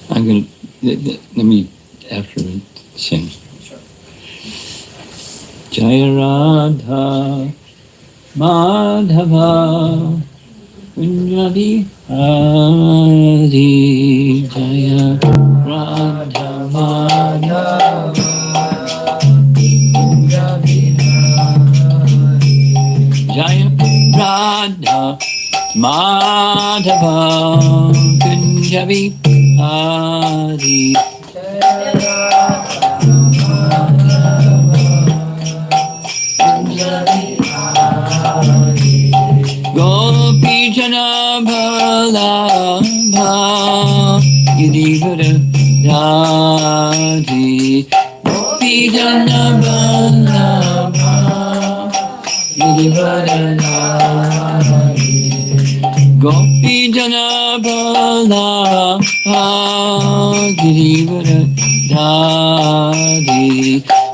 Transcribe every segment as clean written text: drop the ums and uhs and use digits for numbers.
I'm going to, let me, after sing. Jaya Radha Madhava Kunjabi Hari Jaya Radha Madhava Kunjabi Hari Jaya Radha Madhava Kunjabi Hari Gopi Jana Bhalabha Girivara Dadi Gopi Jana Bhalabha Girivara Dadi Gopi Jana Bhalabha Girivara Dadi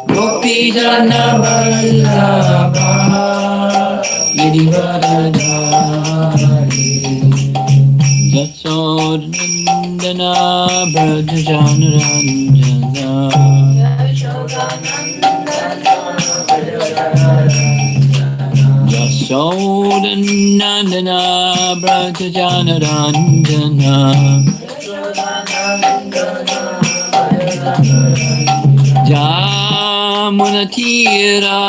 Gopi Jana Bhalabha Girivara Jasodnandana Brajajanranjana Jasodnandana Brajajanranjana Jamunatira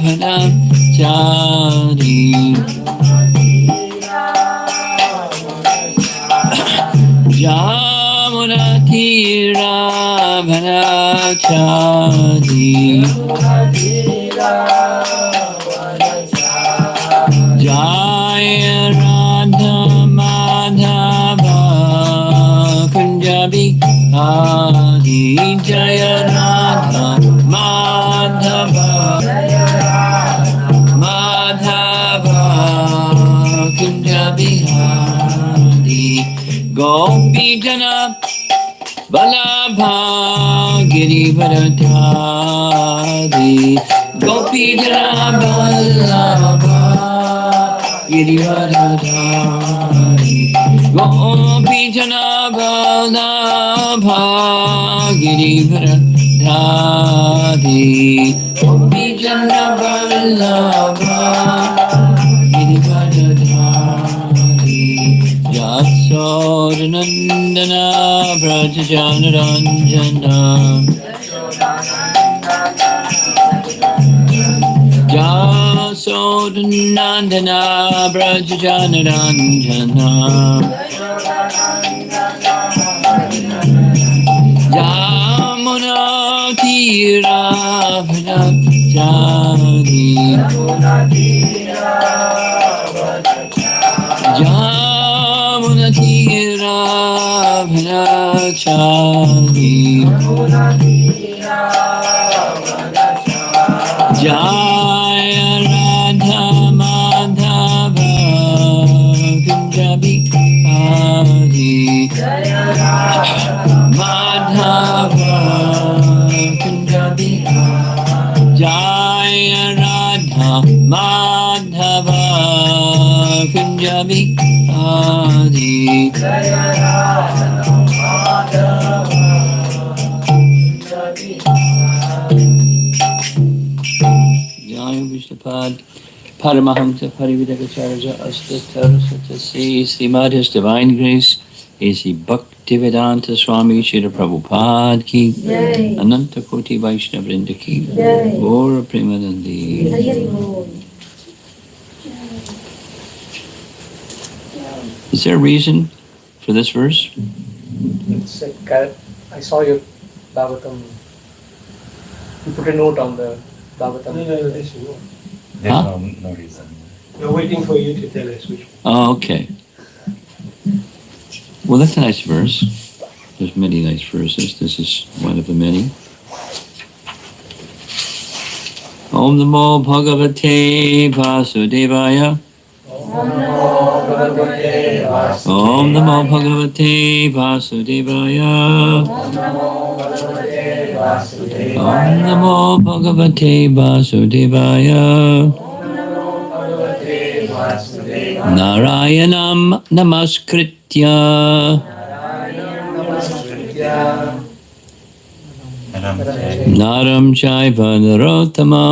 Bhanachari Jamunatira Bhanachari Jaya Radha Madhava Kunjabi Hari Jaya Radha Madhava Madhava Kunjabi Hari Gopi Jana Balabha Girivara Dhari Gopi Jana Balabha Girivara Dhari Gopi Jana Balabha Girivara Dhari Gopi Jana Balabha Girivara Dhari Jasodnandana Brajajanranjana Jasodnandana Brajajanranjana Jamunatira Bhanachari Jamunatira Bhanachari Jaya Radha Madhava Kunjabi Hari Madhava Kunjabi Jaya Radha Madhava Kunjabi Hari Jaya Vishnupad Paramahamsa Parividakacharya Astatarasatasi Srimad His Divine Grace A.C. Bhaktivedanta Swami Srila Prabhupada Ki Ananta Koti Vaishnava Vrinda Ki Gaura Premanandi. Is there a reason for this verse? It's like, I saw your Bhagavatam. You put a note on the Bhagavatam. No, this is one. There's no reason. We're waiting for you to tell us which one. Oh, okay. Well, that's a nice verse. There's many nice verses. This is one of the many. Om Namo Bhagavate Vasudevaya. Om Namo Bhagavate Vasudevaya. Om Namo Bhagavate Vasudevaya. Narayanam Namaskritya Naram Chaiva Narottamam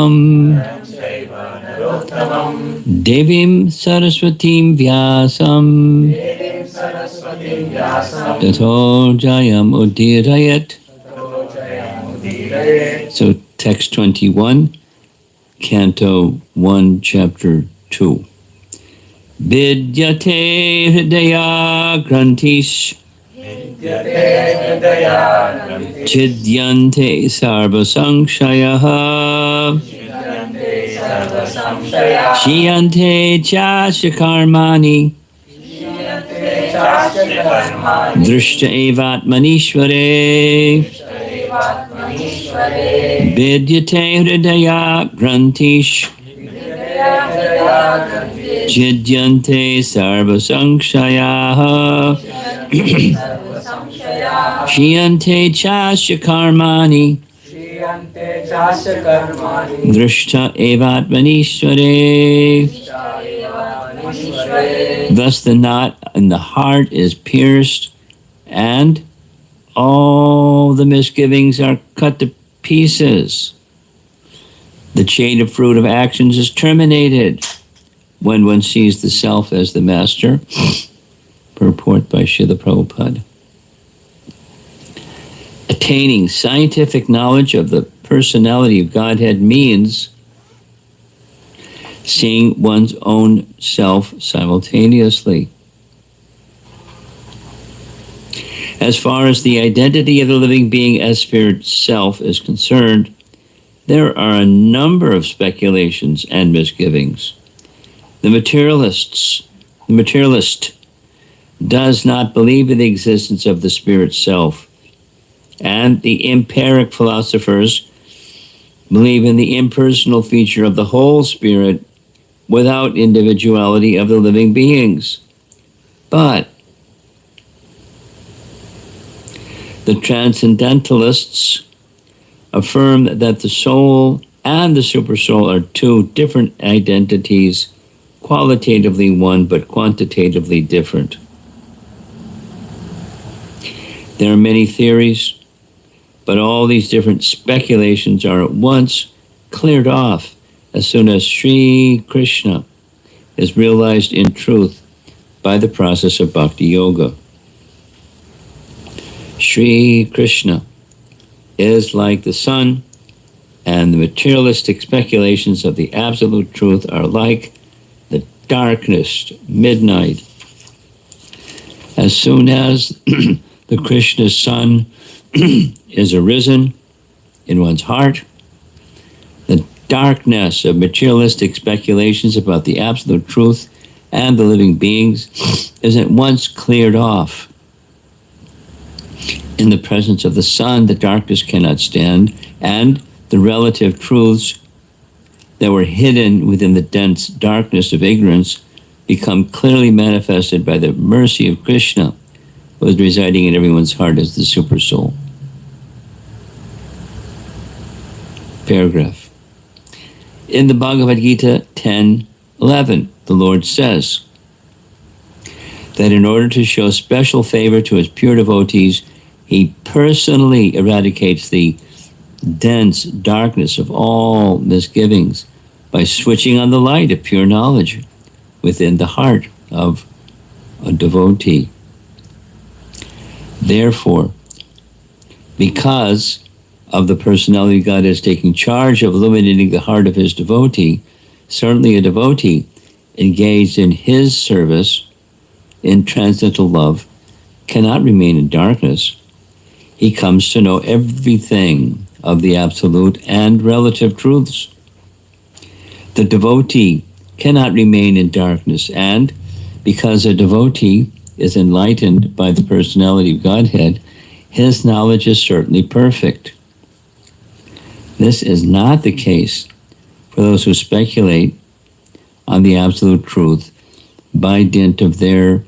Devim Saraswatim Vyasam Tato Jayam Udirayat. So text 21, Canto 1, Chapter 2. Vidyate Hridaya Grantish Chidyante Sarva Sangshayaha Shiyante Chasya Karmani Drishta Evat Manishware Vidyate Hridaya Grantish Chidyante Sarva Sangshayaha Shiyante Chasya Karmani Drishta Evat Manishware. Thus the knot in the heart is pierced, and all the misgivings are cut to pieces. The chain of fruit of actions is terminated when one sees the self as the master. Purport by Srila Prabhupada. Attaining scientific knowledge of the personality of Godhead means seeing one's own self simultaneously. As far as the identity of the living being as spirit self is concerned, there are a number of speculations and misgivings. The materialist does not believe in the existence of the spirit self, and the empiric philosophers believe in the impersonal feature of the whole spirit without individuality of the living beings. But the transcendentalists affirm that the soul and the supersoul are two different identities, qualitatively one but quantitatively different. There are many theories, but all these different speculations are at once cleared off as soon as Sri Krishna is realized in truth by the process of bhakti yoga. Sri Krishna is like the sun, and the materialistic speculations of the absolute truth are like the darkness, midnight. As soon as the Krishna sun is arisen in one's heart, the darkness of materialistic speculations about the absolute truth and the living beings is at once cleared off. In the presence of the sun, the darkness cannot stand, and the relative truths that were hidden within the dense darkness of ignorance become clearly manifested by the mercy of Krishna, who is residing in everyone's heart as the Supersoul. Paragraph. In the Bhagavad Gita 10:11, the Lord says that in order to show special favor to his pure devotees, he personally eradicates the dense darkness of all misgivings by switching on the light of pure knowledge within the heart of a devotee. Therefore, because of the personality of God is taking charge of illuminating the heart of his devotee, certainly a devotee engaged in his service in transcendental love cannot remain in darkness. He comes to know everything of the absolute and relative truths. The devotee cannot remain in darkness, and because a devotee is enlightened by the personality of Godhead, his knowledge is certainly perfect. This is not the case for those who speculate on the absolute truth by dint of their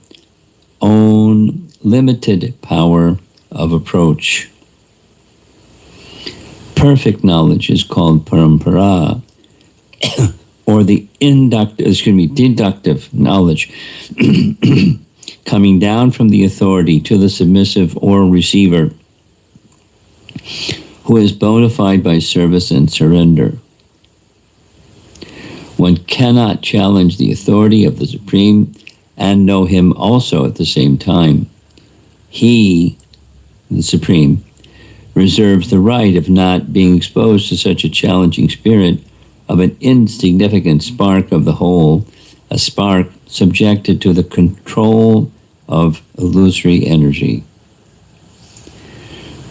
own limited power of approach. Perfect knowledge is called parampara, or the deductive knowledge coming down from the authority to the submissive or receiver, who is bona fide by service and surrender. One cannot challenge the authority of the Supreme and know him also at the same time. He, the Supreme, reserves the right of not being exposed to such a challenging spirit of an insignificant spark of the whole, a spark subjected to the control of illusory energy.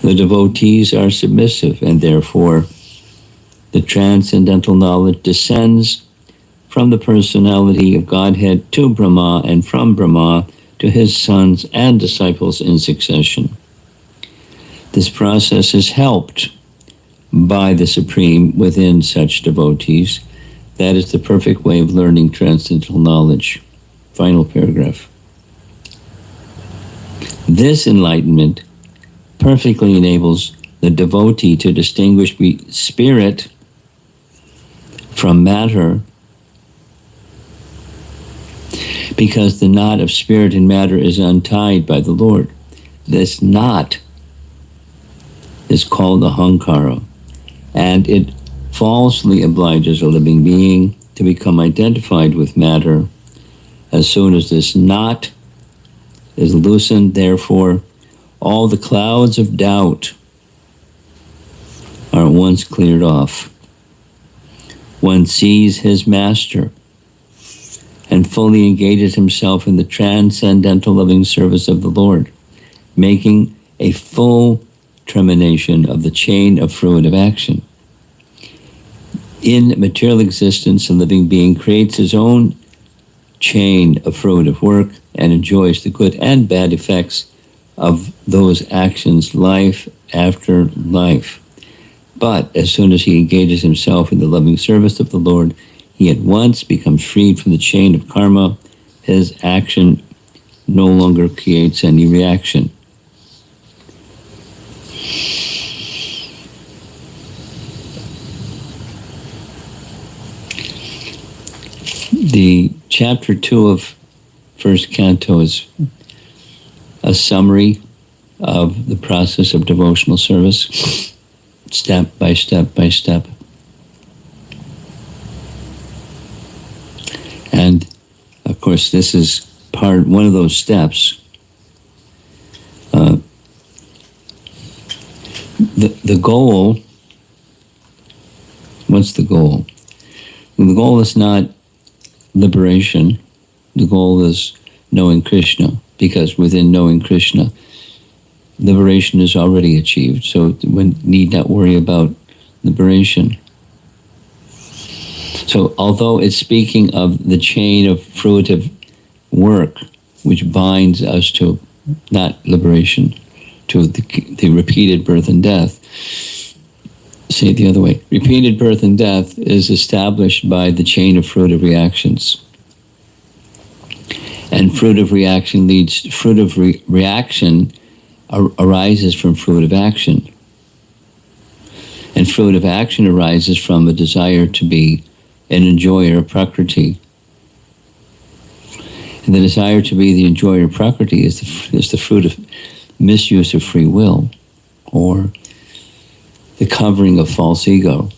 The devotees are submissive, and therefore the transcendental knowledge descends from the personality of Godhead to Brahma, and from Brahma to his sons and disciples in succession. This process is helped by the Supreme within such devotees. That is the perfect way of learning transcendental knowledge. Final paragraph. This enlightenment perfectly enables the devotee to distinguish spirit from matter, because the knot of spirit and matter is untied by the Lord. This knot is called ahankara, and it falsely obliges a living being to become identified with matter. As soon as this knot is loosened, therefore, all the clouds of doubt are at once cleared off. One sees his master and fully engages himself in the transcendental loving service of the Lord, making a full termination of the chain of fruitive action. In material existence, a living being creates his own chain of fruitive work and enjoys the good and bad effects of those actions life after life. But as soon as he engages himself in the loving service of the Lord, he at once becomes freed from the chain of karma. His action no longer creates any reaction. The chapter 2 of first canto is a summary of the process of devotional service, step by step by step. And of course, this is one of those steps. The goal, what's the goal? The goal is not liberation. The goal is knowing Krishna, because within knowing Krishna, liberation is already achieved. So one need not worry about liberation. So although it's speaking of the chain of fruitive work, which binds us to not liberation, to the repeated birth and death, say it the other way, repeated birth and death is established by the chain of fruitive reactions. And fruitive reaction arises from fruitive action. And fruitive action arises from a desire to be an enjoyer of Prakriti. And the desire to be the enjoyer of Prakriti is the fruit of misuse of free will, or the covering of false ego.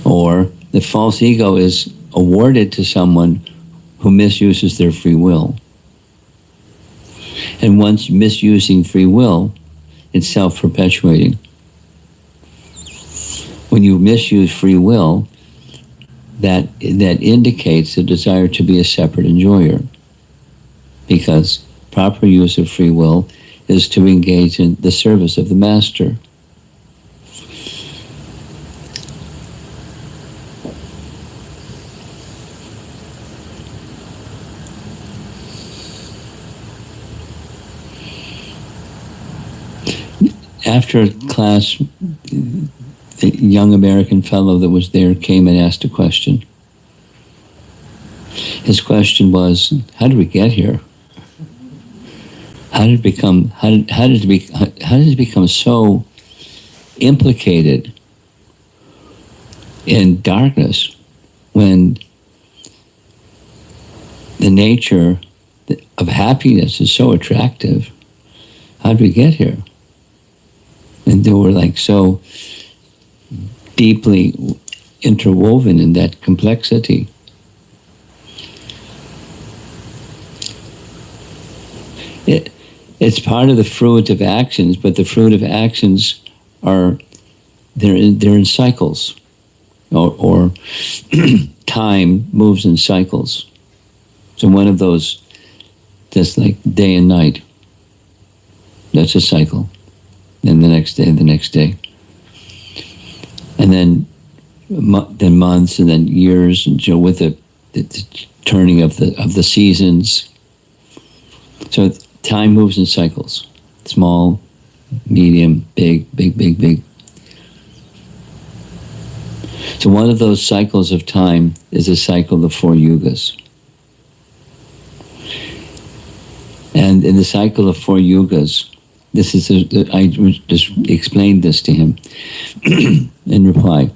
Or the false ego is awarded to someone who misuses their free will. And once misusing free will, it's self-perpetuating. When you misuse free will, that indicates a desire to be a separate enjoyer, because proper use of free will is to engage in the service of the Master. After class, the young American fellow that was there came and asked a question. His question was, how did we get here? How did it become so implicated in darkness when the nature of happiness is so attractive. How did we get here? And they were like so deeply interwoven in that complexity. It's part of the fruit of actions, but the fruit of actions are they're in cycles, or time moves in cycles. So one of those, just like day and night, that's a cycle. Then the next day, and then months, and then years, and with the turning of the seasons. So time moves in cycles: small, medium, big, big, big, big. So one of those cycles of time is a cycle of the 4 yugas. And in the cycle of 4 yugas, I just explained this to him in reply.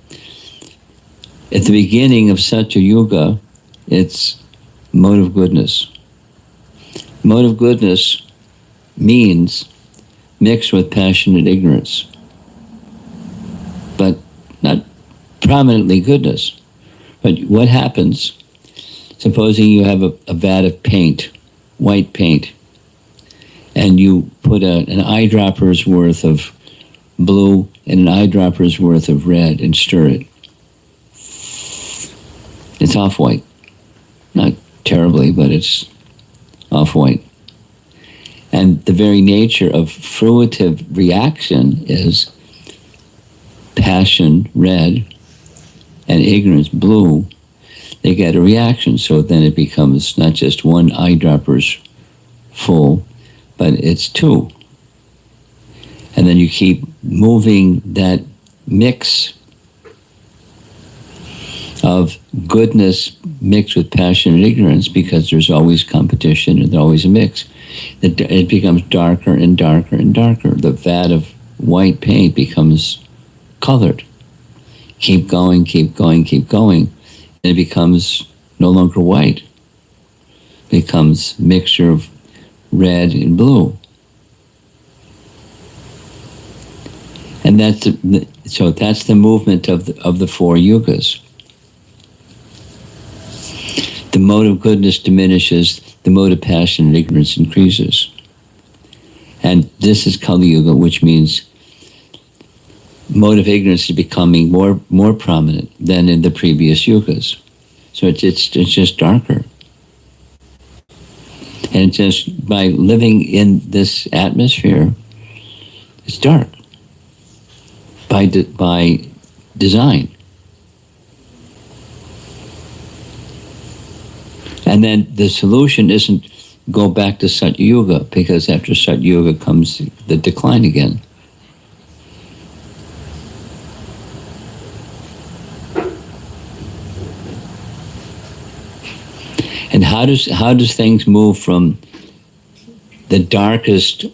At the beginning of Satya Yuga, it's mode of goodness. Mode of goodness means mixed with passionate ignorance, but not prominently goodness. But what happens, supposing you have a vat of paint, white paint, and you put an eyedropper's worth of blue and an eyedropper's worth of red and stir it. It's off-white. Not terribly, but it's off-white. And the very nature of fruitive reaction is passion, red, and ignorance, blue. They get a reaction, so then it becomes not just one eyedropper's full, but it's 2. And then you keep moving that mix of goodness mixed with passion and ignorance, because there's always competition and there's always a mix. It becomes darker and darker and darker. The vat of white paint becomes colored. Keep going, keep going, keep going. And it becomes no longer white. It becomes mixture of red and blue. And that's the movement of the 4 yugas. The mode of goodness diminishes, the mode of passion and ignorance increases. And this is Kali Yuga, which means mode of ignorance is becoming more prominent than in the previous yugas. So it's just darker. And just by living in this atmosphere, it's dark by design. And then the solution isn't go back to Satya Yuga, because after Satya Yuga comes the decline again. And how does things move from the darkest,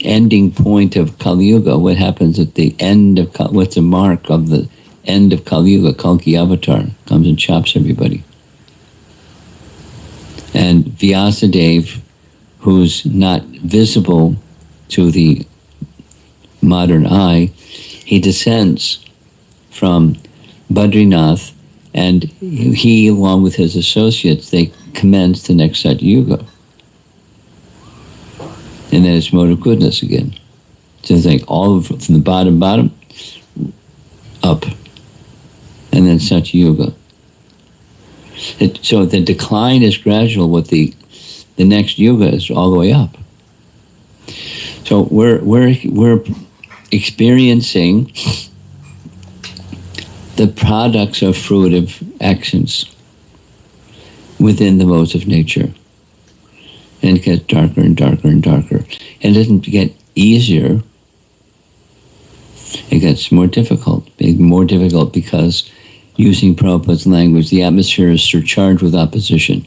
ending point of Kali Yuga? What happens at the end of what's the mark of the end of Kali Yuga? Kalki Avatar comes and chops everybody. And Vyasadeva, who's not visible to the modern eye, he descends from Badrinath, and he, along with his associates, they commence the next Satya Yuga. And then it's mode of goodness again. So it's like all from the bottom, up. And then Satya Yuga. So the decline is gradual, with the next yuga is all the way up. So we're experiencing the products of fruitive actions within the modes of nature. And it gets darker and darker and darker. And it doesn't get easier. It gets more difficult. More difficult because, using Prabhupada's language, the atmosphere is surcharged with opposition.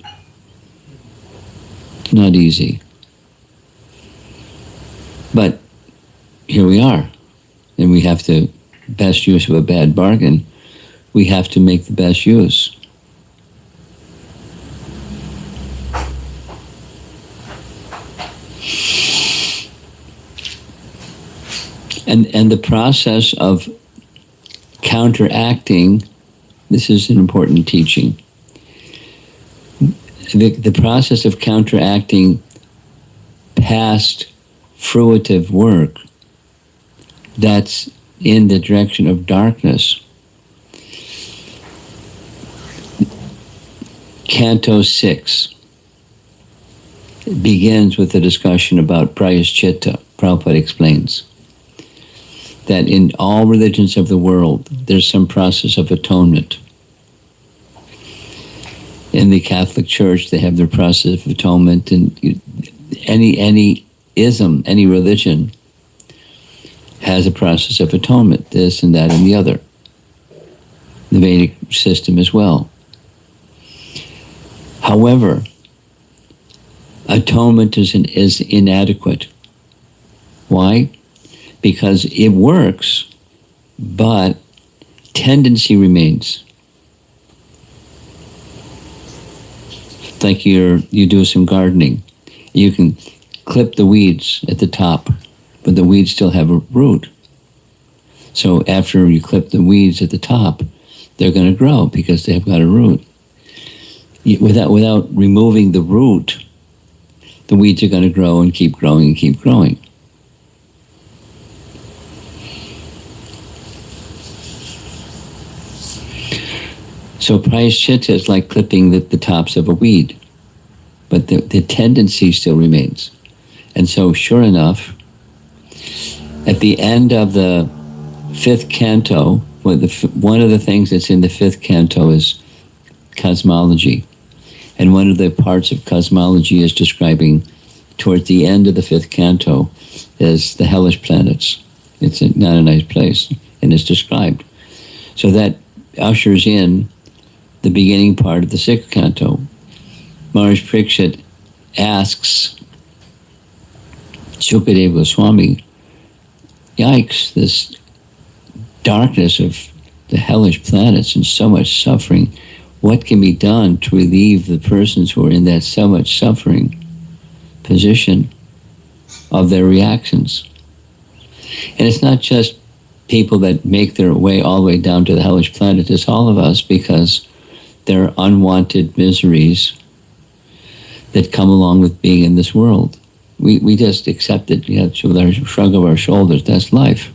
Not easy. But here we are. And we have to, best use of a bad bargain, we have to make the best use. And the process of counteracting, this is an important teaching. The process of counteracting past fruitive work that's in the direction of darkness. Canto 6 begins with a discussion about Prayaschitta. Prabhupada explains that in all religions of the world, there's some process of atonement. In the Catholic Church, they have their process of atonement, and any ism, any religion has a process of atonement, this and that and the other. The Vedic system as well. However, atonement is inadequate. Why? Because it works, but tendency remains. Like you do some gardening. You can clip the weeds at the top, but the weeds still have a root. So after you clip the weeds at the top, they're going to grow because they've got a root. Without removing the root, the weeds are going to grow and keep growing and keep growing. So prayaschitta is like clipping the tops of a weed, but the tendency still remains. And so sure enough, at the end of the 5th canto, one of the things that's in the 5th canto is cosmology. And one of the parts of cosmology is describing, towards the end of the 5th canto, is the hellish planets. It's not a nice place, and it's described. So that ushers in the beginning part of the 6th canto. Maharaj Parikshit asks Shukadeva Goswami, yikes, this darkness of the hellish planets and so much suffering, what can be done to relieve the persons who are in that so much suffering position of their reactions? And it's not just people that make their way all the way down to the hellish planet, it's all of us, because there are unwanted miseries that come along with being in this world. We just accept it, with our shrug of our shoulders. That's life.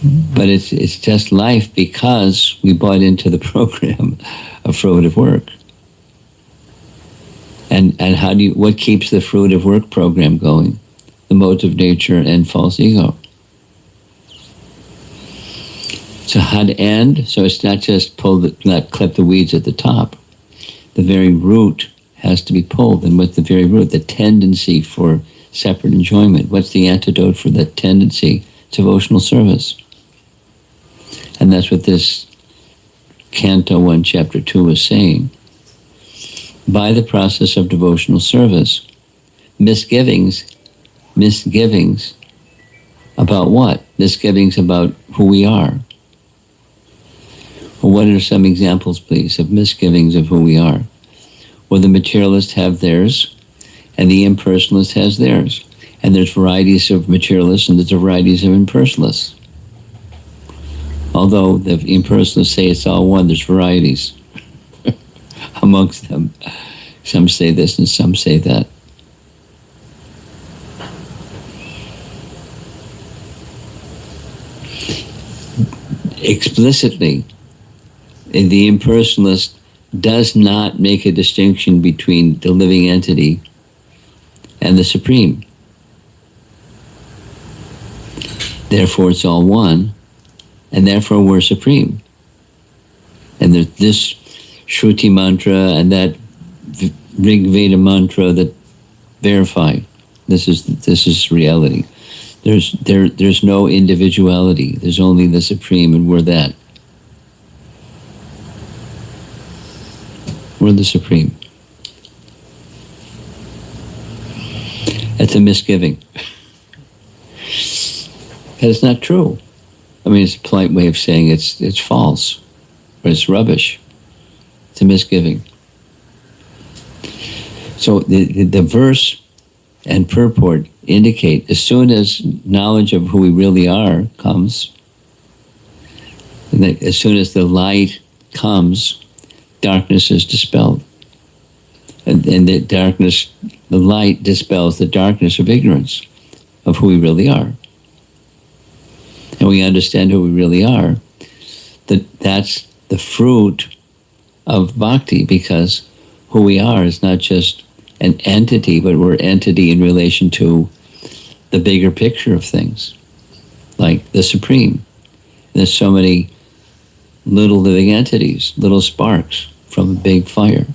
But it's just life because we bought into the program of fruitive work. And what keeps the fruitive work program going? The modes of nature and false ego. So how to end? So it's not just not clip the weeds at the top. The very root has to be pulled. And what's the very root? The tendency for separate enjoyment. What's the antidote for that tendency? Devotional service. And that's what this Canto 1, Chapter 2 is saying. By the process of devotional service, misgivings about what? Misgivings about who we are. Well, what are some examples, please, of misgivings of who we are? Well, the materialists have theirs, and the impersonalist has theirs. And there's varieties of materialists, and there's varieties of impersonalists. Although the impersonalists say it's all one, there's varieties amongst them. Some say this and some say that. Explicitly, the impersonalist does not make a distinction between the living entity and the Supreme. Therefore, it's all one, and therefore we're supreme. And there's this Shruti mantra and that Rig Veda mantra that verify this is reality. There's no individuality. There's only the Supreme, and we're that. We're the Supreme. That's a misgiving. Because it's not true. I mean, it's a polite way of saying it's false, or it's rubbish. It's a misgiving. So the verse and purport indicate as soon as knowledge of who we really are comes, and that as soon as the light comes, darkness is dispelled. And the light dispels the darkness of ignorance of who we really are. And we understand who we really are, that's the fruit of bhakti, because who we are is not just an entity, but we're entity in relation to the bigger picture of things, like the Supreme. There's so many little living entities, little sparks from a big fire.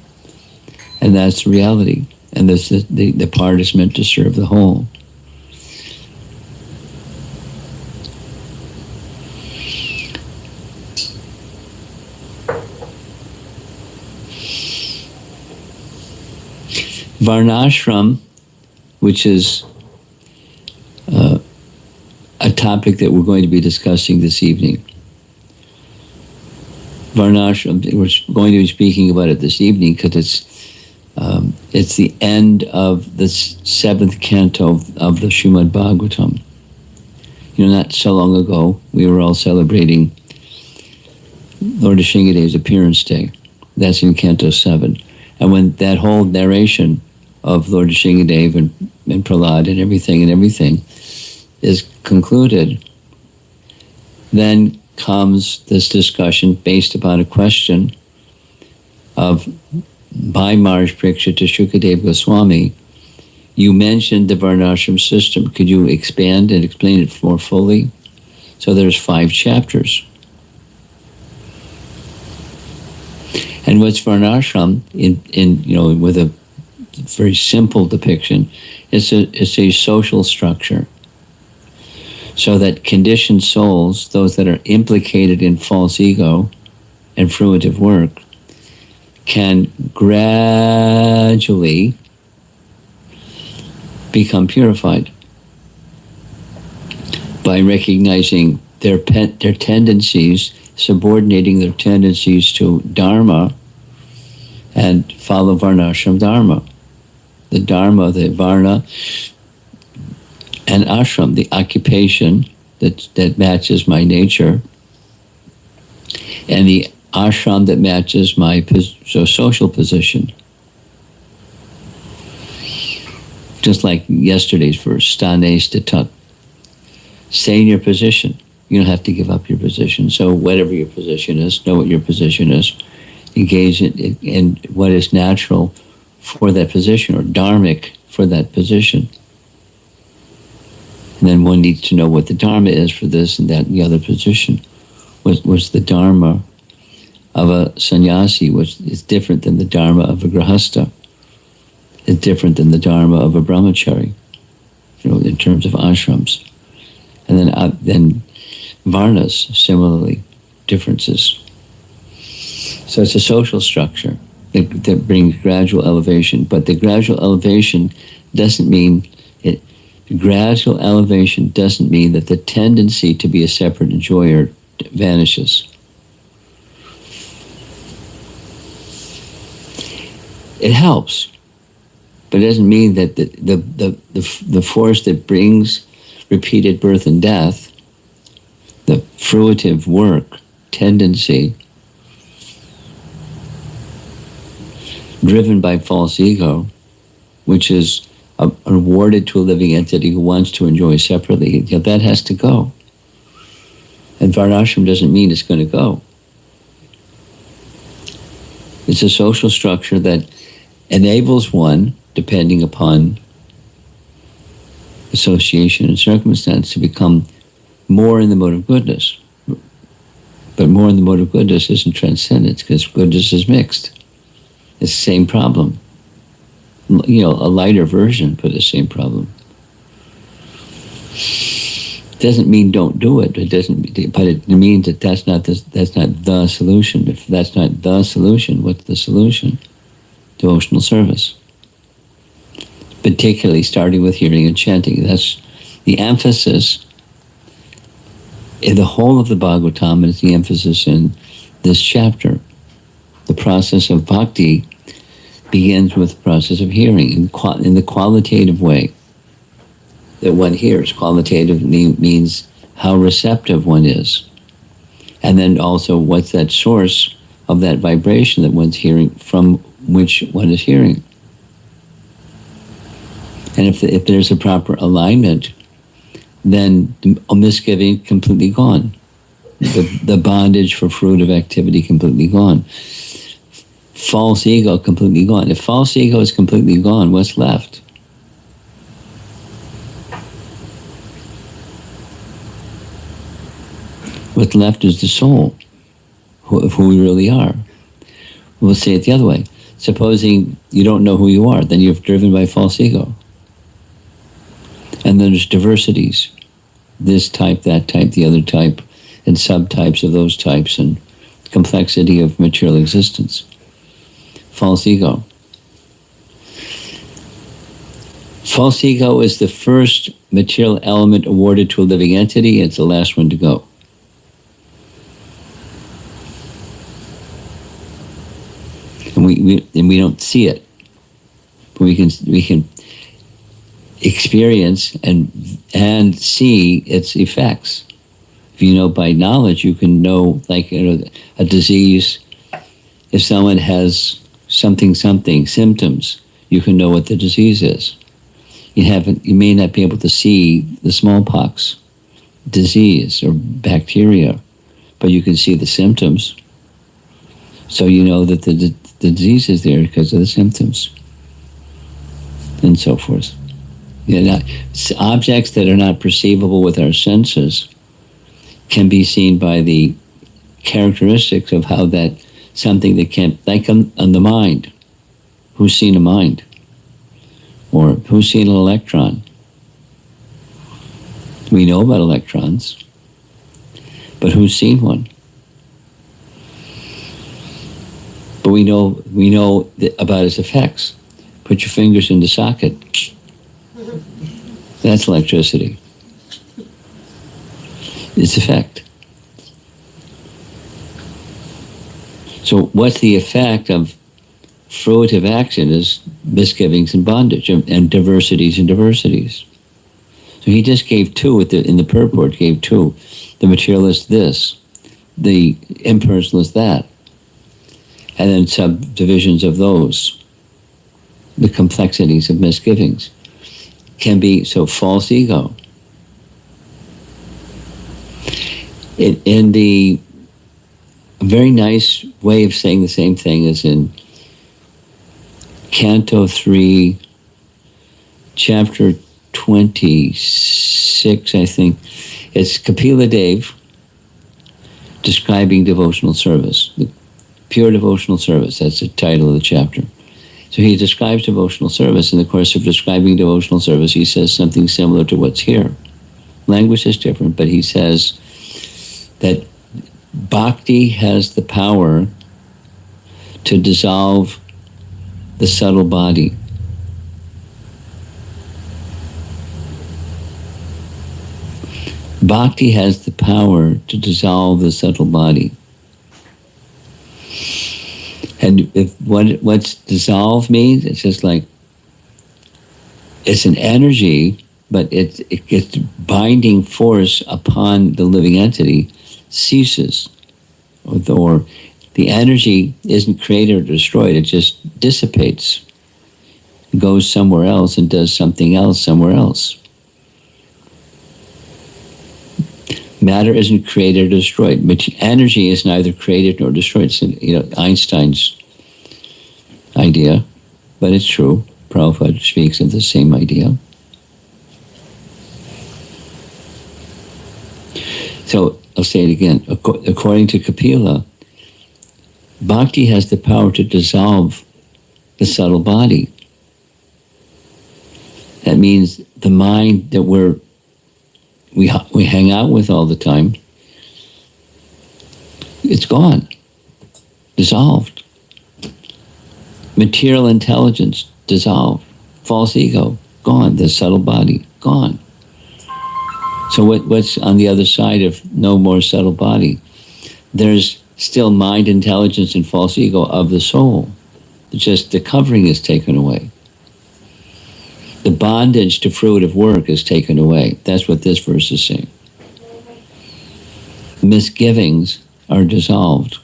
And that's reality. And this, the part is meant to serve the whole. Varnashram, which is a topic that we're going to be discussing this evening. Varnashram, we're going to be speaking about it this evening because it's the end of the 7th canto of the Srimad Bhagavatam. You know, not so long ago, we were all celebrating Lord Nrsingadeva's appearance day. That's in Canto 7. And when that whole narration of Lord Nrsingadeva and Prahlad and everything is concluded, then comes this discussion based upon a question of by Maharaj Parikshit to Shukadeva Goswami. You mentioned the Varnashram system. Could you expand and explain it more fully? So there's 5 chapters. And what's Varnashram in with a very simple depiction, it's a social structure. So that conditioned souls, those that are implicated in false ego and fruitive work, can gradually become purified by recognizing their tendencies, subordinating their tendencies to Dharma, and follow Varnashram Dharma. The Dharma, the Varna, and Ashram, the occupation that matches my nature, and the ashram that matches my social position. Just like yesterday's verse, stane stitut. Stay in your position. You don't have to give up your position. So whatever your position is, know what your position is. Engage in what is natural for that position, or dharmic for that position. And then one needs to know what the dharma is for this and that and the other position. What's the dharma of a sannyasi, which is different than the dharma of a grahastha. It's different than the dharma of a brahmachari, in terms of ashrams. And then varnas, similarly, differences. So it's a social structure that brings gradual elevation, but the gradual elevation doesn't mean that the tendency to be a separate enjoyer vanishes. It helps, but it doesn't mean that the force that brings repeated birth and death, the fruitive work tendency, driven by false ego, which is awarded to a living entity who wants to enjoy separately, that has to go. And Varnashram doesn't mean it's going to go. It's a social structure that enables one, depending upon association and circumstance, to become more in the mode of goodness. But more in the mode of goodness isn't transcendence, because goodness is mixed. It's the same problem. A lighter version, but the same problem. Doesn't mean don't do it. It doesn't. But it means that that's not the solution. If that's not the solution, what's the solution? Devotional service. Particularly starting with hearing and chanting. That's the emphasis in the whole of the Bhagavatam, is the emphasis in this chapter. The process of bhakti begins with the process of hearing in the qualitative way. that one hears. Qualitative means how receptive one is. And then also what's that source of that vibration that one's hearing, from which one is hearing. And if there's a proper alignment, then the misgiving completely gone. The bondage for fruit of activity completely gone. False ego completely gone. If false ego is completely gone, what's left? What's left is the soul, who we really are. We'll say it the other way. Supposing you don't know who you are, then you're driven by false ego. And then there's diversities. This type, that type, the other type, and subtypes of those types, and complexity of material existence. False ego. False ego is the first material element awarded to a living entity. It's the last one to go. And we don't see it. But we can experience and see its effects. If you know by knowledge, you can know, like, a disease. If someone has something symptoms, you can know what the disease is. You may not be able to see the smallpox disease or bacteria, but you can see the symptoms. So you know that the disease is there because of the symptoms, and so forth. Objects that are not perceivable with our senses can be seen by the characteristics of how that something that can't, like on the mind. Who's seen a mind? Or who's seen an electron? We know about electrons, but who's seen one? But we know about its effects. Put your fingers in the socket. That's electricity. Its effect. So what's the effect of fruitive action is misgivings and bondage, and diversities and diversities. So he just gave two in the purport, gave two. The materialist this, the impersonalist that, and then subdivisions of those. The complexities of misgivings can be, so false ego. In the a very nice way of saying the same thing is in Canto 3, Chapter 26, I think. It's Kapila Dev describing devotional service, the pure devotional service. That's the title of the chapter. So he describes devotional service. In the course of describing devotional service, he says something similar to what's here. Language is different, but he says that bhakti has the power to dissolve the subtle body. Bhakti has the power to dissolve the subtle body. And if what's dissolve means, it's just like, it's an energy, but its binding force upon the living entity ceases, or the energy isn't created or destroyed, it just dissipates, goes somewhere else and does something else somewhere else. Matter isn't created or destroyed. Energy is neither created nor destroyed. It's, Einstein's idea, but it's true. Prabhupada speaks of the same idea. So I'll say it again. According to Kapila, bhakti has the power to dissolve the subtle body. That means the mind that we hang out with all the time, it's gone, dissolved. Material intelligence, dissolved. False ego, gone. The subtle body, gone. So what's on the other side of no more subtle body? There's still mind, intelligence, and false ego of the soul. It's just the covering is taken away. The bondage to fruitive work is taken away. That's what this verse is saying. Misgivings are dissolved,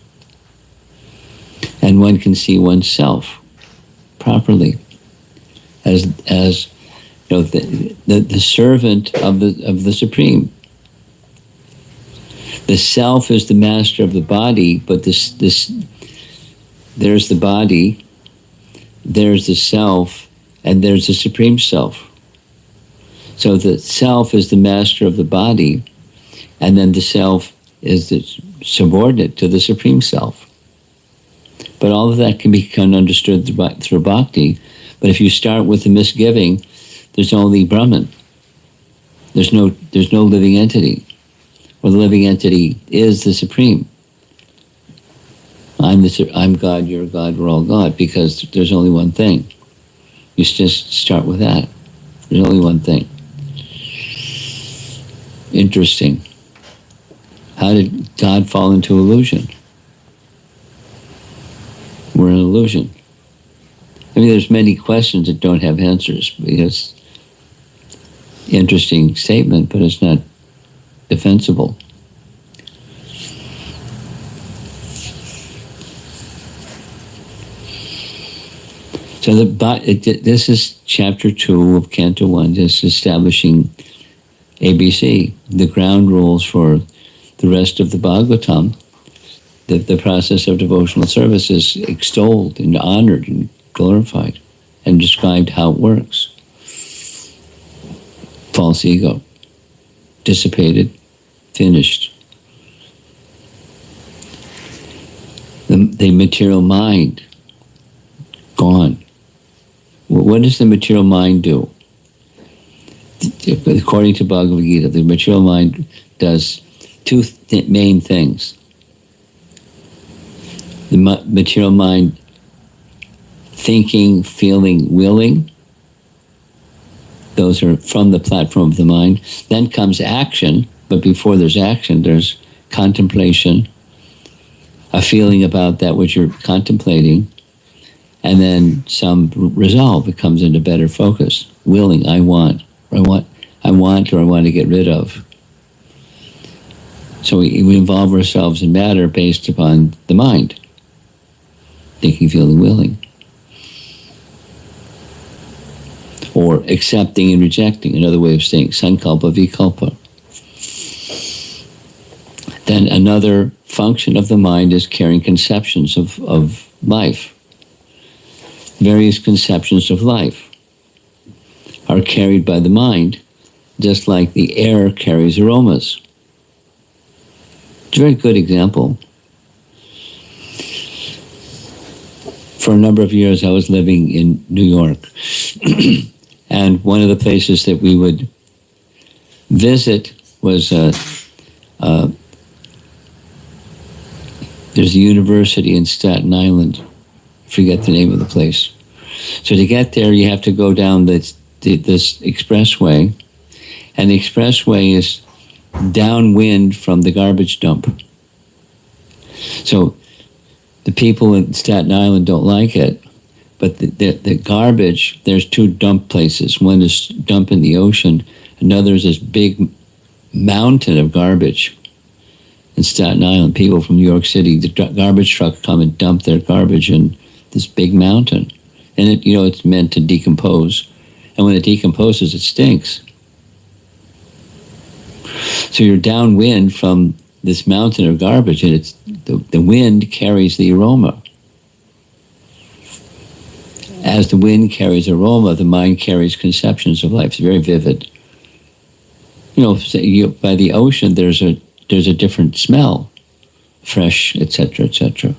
and one can see oneself properly as you know, the servant of the Supreme. The self is the master of the body, but this there's the body, there's the self, and there's the Supreme Self. So the self is the master of the body, and then the self is the subordinate to the Supreme Self. But all of that can become understood through bhakti. But if you start with the misgiving, there's only Brahman. There's no living entity. Or the living entity is the Supreme. I'm God, you're God, we're all God, because there's only one thing. You just start with that. There's only one thing. Interesting. How did God fall into illusion? We're an illusion. I mean, there's many questions that don't have answers, because interesting statement, but it's not defensible. So this is chapter 2 of Canto 1, just establishing ABC, the ground rules for the rest of the Bhagavatam. The process of devotional service is extolled and honored and glorified and described how it works. False ego, dissipated, finished. The material mind, gone. What does the material mind do? According to Bhagavad Gita, the material mind does two main things. The material mind thinking, feeling, willing. Those are from the platform of the mind. Then comes action, but before there's action, there's contemplation, a feeling about that which you're contemplating, and then some resolve. It comes into better focus. Willing, I want to get rid of. So we involve ourselves in matter based upon the mind. Thinking, feeling, willing. Or accepting and rejecting, another way of saying sankalpa, vikalpa. Then another function of the mind is carrying conceptions of life. Various conceptions of life are carried by the mind, just like the air carries aromas. It's a very good example. For a number of years, I was living in New York. And one of the places that we would visit was there's a university in Staten Island. I forget the name of the place. So to get there, you have to go down this expressway, and the expressway is downwind from the garbage dump. So the people in Staten Island don't like it, but the garbage, there's two dump places. One is dump in the ocean, another is this big mountain of garbage in Staten Island. People from New York City, the garbage truck come and dump their garbage in this big mountain. And it's meant to decompose. And when it decomposes, it stinks. So you're downwind from this mountain of garbage, and it's the wind carries the aroma. As the wind carries aroma, the mind carries conceptions of life. It's very vivid. By the ocean, there's a different smell, fresh, etc., etc.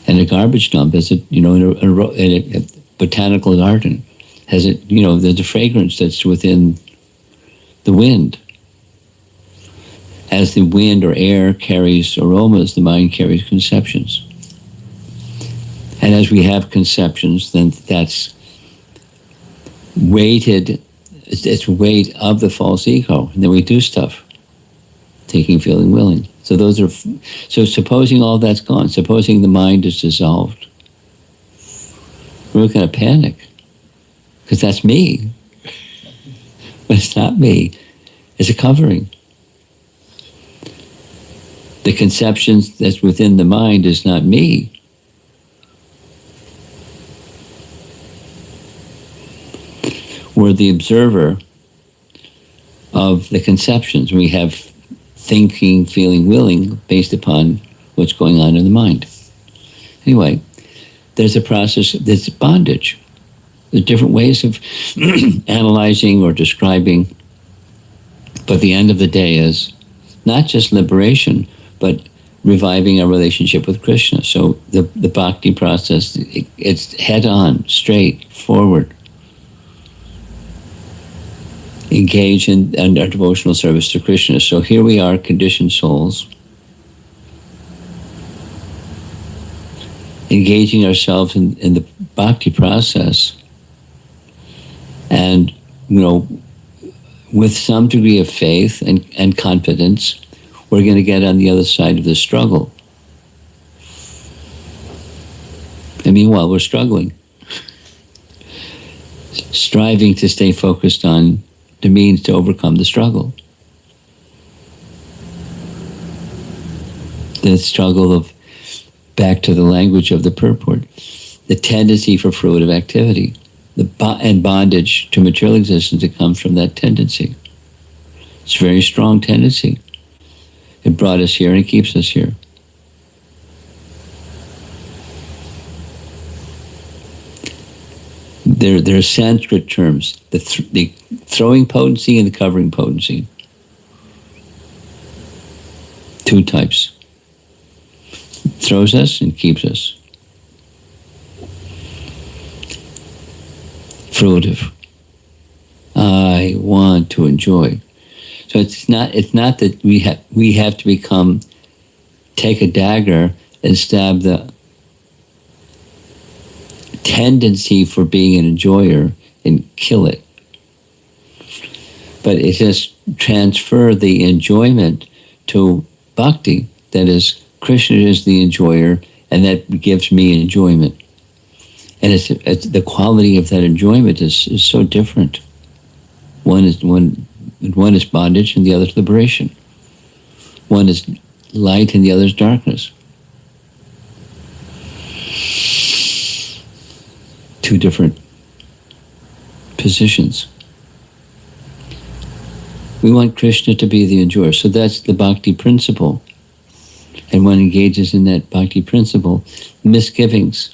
And a garbage dump is in a botanical garden has there's a fragrance that's within the wind. As the wind or air carries aromas, the mind carries conceptions. And as we have conceptions, then that's weighted, it's weight of the false ego. And then we do stuff, thinking, feeling, willing. So supposing all that's gone, supposing the mind is dissolved, we're going to panic. because that's me. But it's not me. It's a covering. The conceptions that's within the mind is not me. We're the observer of the conceptions. We have thinking, feeling, willing based upon what's going on in the mind. Anyway, there's a process that's bondage. There's different ways of analyzing or describing, but the end of the day is not just liberation, but reviving our relationship with Krishna. So the bhakti process, it's head on, straight, forward. Engage in our devotional service to Krishna. So here we are, conditioned souls, engaging ourselves in the bhakti process, and with some degree of faith and confidence, we're going to get on the other side of the struggle. And meanwhile, we're struggling, striving to stay focused on the means to overcome the struggle. The struggle of, back to the language of the purport, the tendency for fruitive activity, and bondage to material existence that comes from that tendency. It's a very strong tendency. It brought us here and it keeps us here. There are Sanskrit terms, the throwing potency and the covering potency. Two types. Throws us and keeps us. Fruitive. I want to enjoy. So it's not that we have to take a dagger and stab the tendency for being an enjoyer and kill it. But it just transfer the enjoyment to bhakti, that is, Krishna is the enjoyer, and that gives me enjoyment. And it's the quality of that enjoyment is so different. One is bondage and the other is liberation. One is light and the other is darkness. Two different positions. We want Krishna to be the enjoyer. So that's the bhakti principle. And one engages in that bhakti principle, misgivings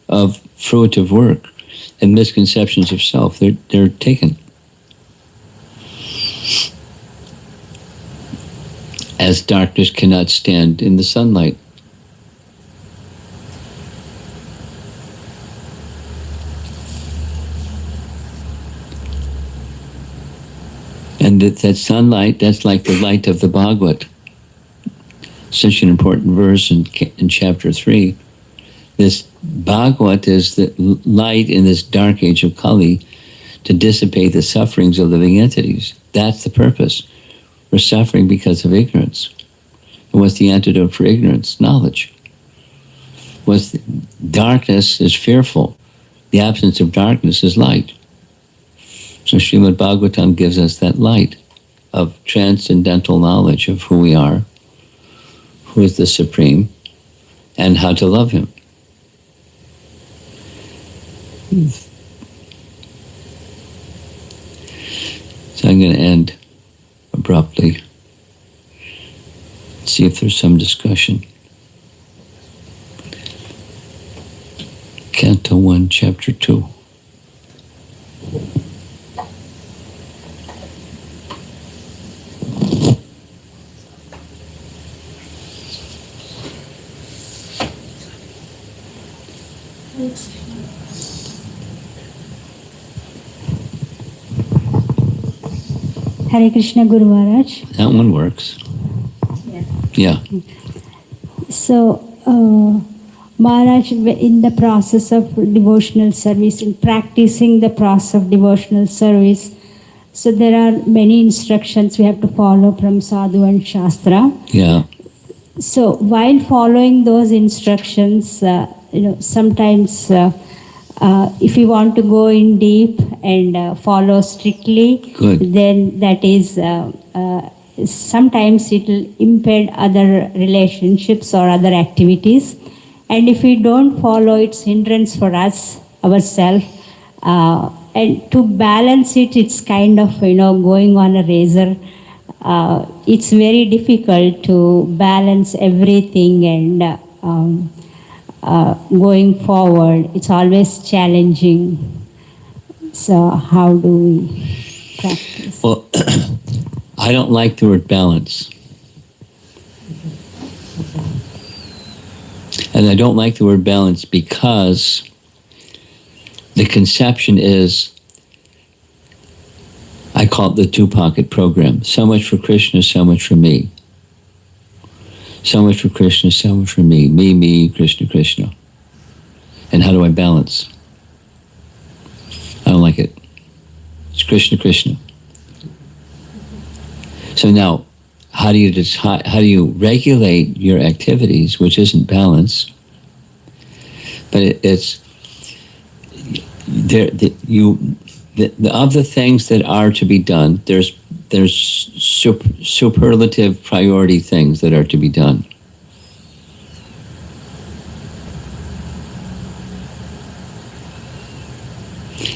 of fruitive work and misconceptions of self, they're taken. As darkness cannot stand in the sunlight. And that sunlight, that's like the light of the Bhagavat. Such an important verse in chapter 3. This Bhagavat is the light in this dark age of Kali to dissipate the sufferings of living entities. That's the purpose. We're suffering because of ignorance. And what's the antidote for ignorance? Knowledge. Darkness is fearful. The absence of darkness is light. So Srimad Bhagavatam gives us that light of transcendental knowledge of who we are, who is the Supreme, and how to love Him. So I'm going to end abruptly. See if there's some discussion. Canto 1, Chapter 2. Hare Krishna Guru Maharaj. That one works. Yeah. So, Maharaj, in the process of devotional service, in practicing the process of devotional service, so there are many instructions we have to follow from Sadhu and Shastra. Yeah. So, while following those instructions, sometimes If you want to go in deep and follow strictly, Good. then that is sometimes it will impede other relationships or other activities. And if we don't follow, it's hindrance for us, ourselves. And to balance it, it's kind of, going on a razor. It's very difficult to balance everything and going forward. It's always challenging. So how do we practice? Well, I don't like the word balance. And I don't like the word balance because the conception is, I call it the two-pocket program. So much for Krishna, so much for me. So much for Krishna, so much for me. Me, Krishna, Krishna. And how do I balance? I don't like it. It's Krishna, Krishna. So now, how do you decide, how do you regulate your activities, which isn't balance, but it's there. Of the things that are to be done, there's superlative priority things that are to be done.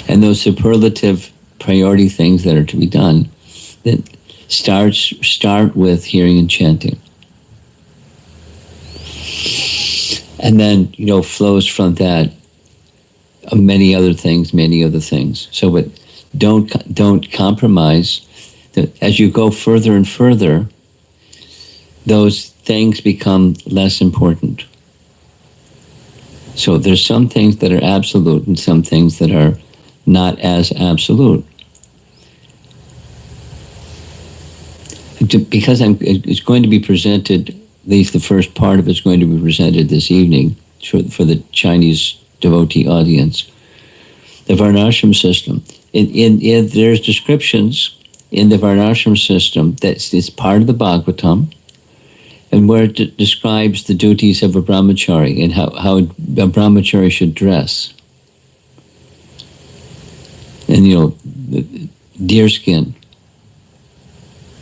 And those superlative priority things that are to be done, that start with hearing and chanting. And then, flows from that many other things. So, but don't compromise. As you go further and further, those things become less important. So there's some things that are absolute and some things that are not as absolute. Because it's going to be presented, at least the first part of it's going to be presented this evening for the Chinese devotee audience. The Varnashram system. There's descriptions in the Varnashram system that is part of the Bhagavatam, and where it describes the duties of a brahmachari and how a brahmachari should dress. And, the deerskin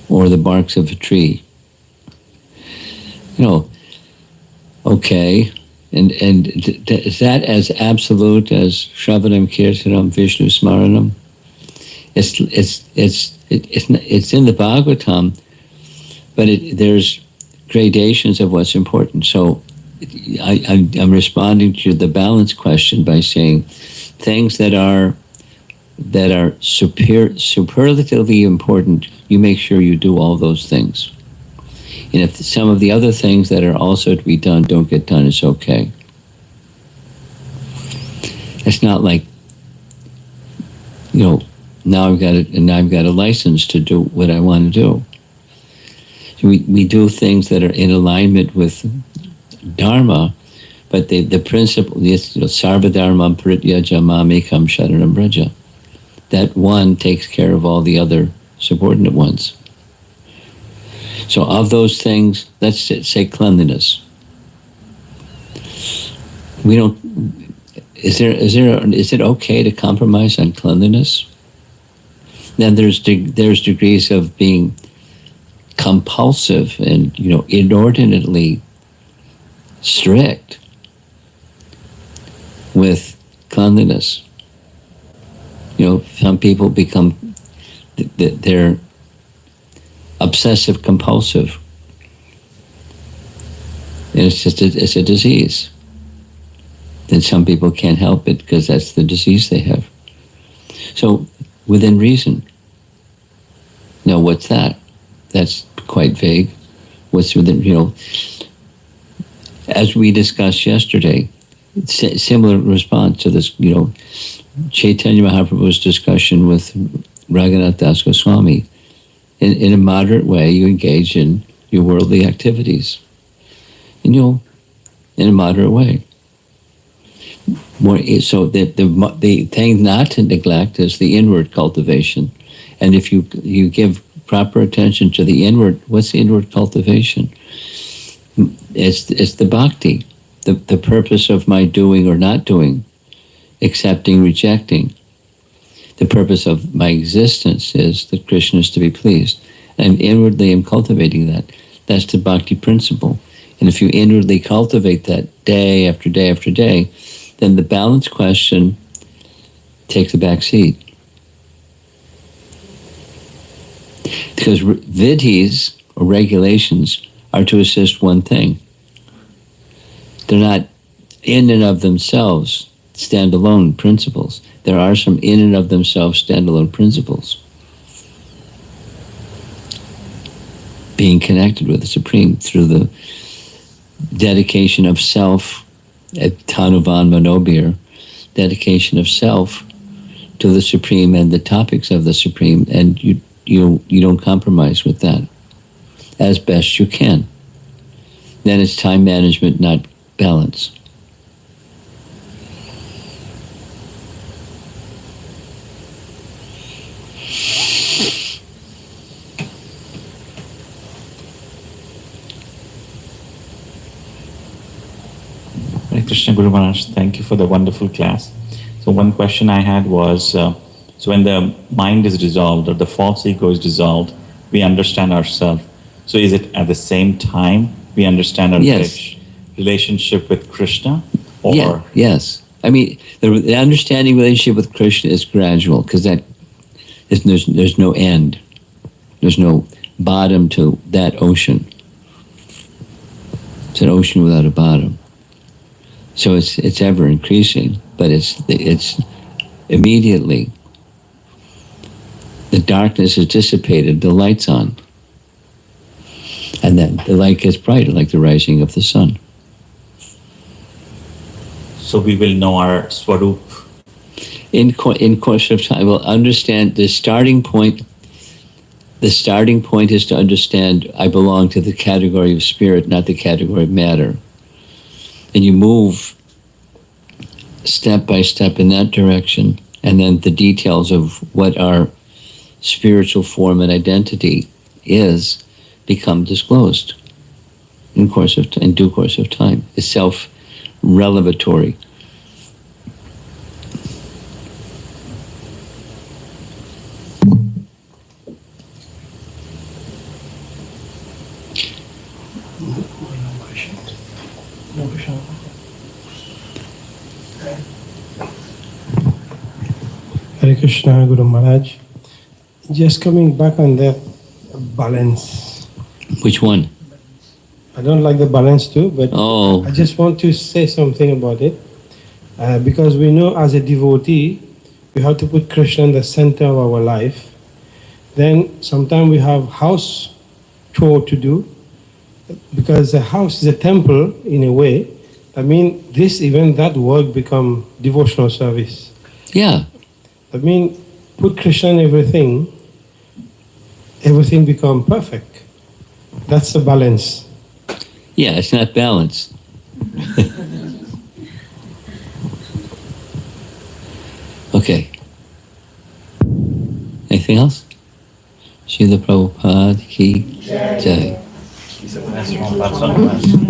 or the barks of a tree. Okay. And is that as absolute as Shravanam Kirtanam Vishnu Smaranam? It's in the Bhagavatam, but there's gradations of what's important. So I'm responding to the balance question by saying things that are superlatively important, you make sure you do all those things. And if some of the other things that are also to be done don't get done, it's okay. It's not like, now I've got a license to do what I want to do. We do things that are in alignment with Dharma, but the principle is Sarva Dharmam Parityaja Mamekam Sharanam Braja. That one takes care of all the other subordinate ones. So of those things, let's say cleanliness. Is it okay to compromise on cleanliness? Then there's degrees of being compulsive and inordinately strict with cleanliness. Some people become they're obsessive compulsive, and it's a disease. Then some people can't help it because that's the disease they have. So within reason. Now what's that? That's quite vague. What's within, as we discussed yesterday, similar response to this, Chaitanya Mahaprabhu's discussion with Raghunath Das Goswami. In a moderate way, you engage in your worldly activities. And in a moderate way. So the thing not to neglect is the inward cultivation. And if you give proper attention to the inward, what's the inward cultivation? It's the bhakti. The purpose of my doing or not doing accepting, rejecting. The purpose of my existence is that Krishna is to be pleased. And inwardly I'm cultivating that. That's the bhakti principle. And if you inwardly cultivate that day after day after day, then the balance question takes a back seat. Because vidhis, or regulations, are to assist one thing. They're not in and of themselves standalone principles. There are some in and of themselves standalone principles. Being connected with the Supreme through the dedication of self, at Tanuvan Manobir, dedication of self to the Supreme and the topics of the Supreme, and you don't compromise with that as best you can. Then it's time management, not balance. Hare Krishna Guru Maharaj, thank you for the wonderful class. So one question I had was, so when the mind is dissolved or the false ego is dissolved, we understand ourselves. So is it at the same time we understand our relationship with Krishna? Or? Yeah, yes. I mean, the understanding relationship with Krishna is gradual, because there's no end. There's no bottom to that ocean. It's an ocean without a bottom. So it's ever increasing, but it's immediately the darkness is dissipated, the light's on. And then the light gets brighter, like the rising of the sun. So we will know our Swarup. In course of time, we'll understand the starting point. The starting point is to understand I belong to the category of spirit, not the category of matter. And you move step by step in that direction, and then the details of what our spiritual form and identity is become disclosed in due course of time. It's self-revelatory. No question. Hare Krishna Guru Maharaj. Just coming back on that balance. Which one? I don't like the balance too, but Oh. I just want to say something about it. Because we know as a devotee, we have to put Krishna in the center of our life. Then sometimes we have house chore to do, because the house is a temple in a way. I mean, that work become devotional service. Yeah. I mean, put Krishna in everything become perfect. That's the balance. Yeah, it's not balanced. Okay. Anything else? Srila Prabhupada ki jai. That's from Bhagavatam.